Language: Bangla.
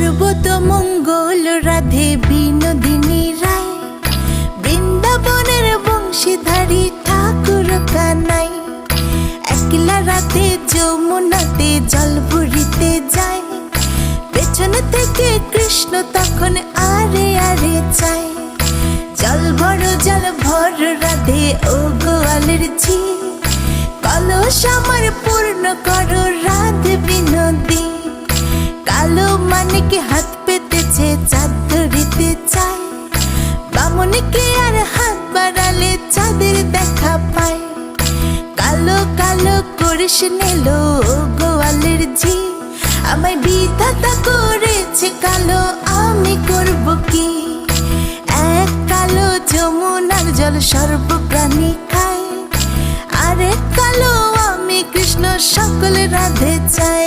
সর্বতমঙ্গল রাধে বিনোদিনী রায়, বৃন্দাবনের বংশীধারী ঠাকুর কানাই। একলা রাতে যমুনাতে জল ভরিতে যায়, পেছন থেকে কৃষ্ণ তখন আরে আরে চায়। জল ভর রাধে ও গোয়ালের ঝি, কলস আমার পূর্ণ করো রাধে বিনোদী। কালো মানিকে হাত পেতেছে চাঁদ ধরিতে চায়, বামনকে আর হাত বাড়ালে চাঁদের দেখা পায়। কালো কালো করিস নিলো গোয়ালের ঝি, আমায় বিধাতা করেছে কালো, আমি করব কি? এক কালো যমুনার জল সর্বপ্রাণী খায়, আরেক কালো আমি কৃষ্ণ সকল রাধে চাই।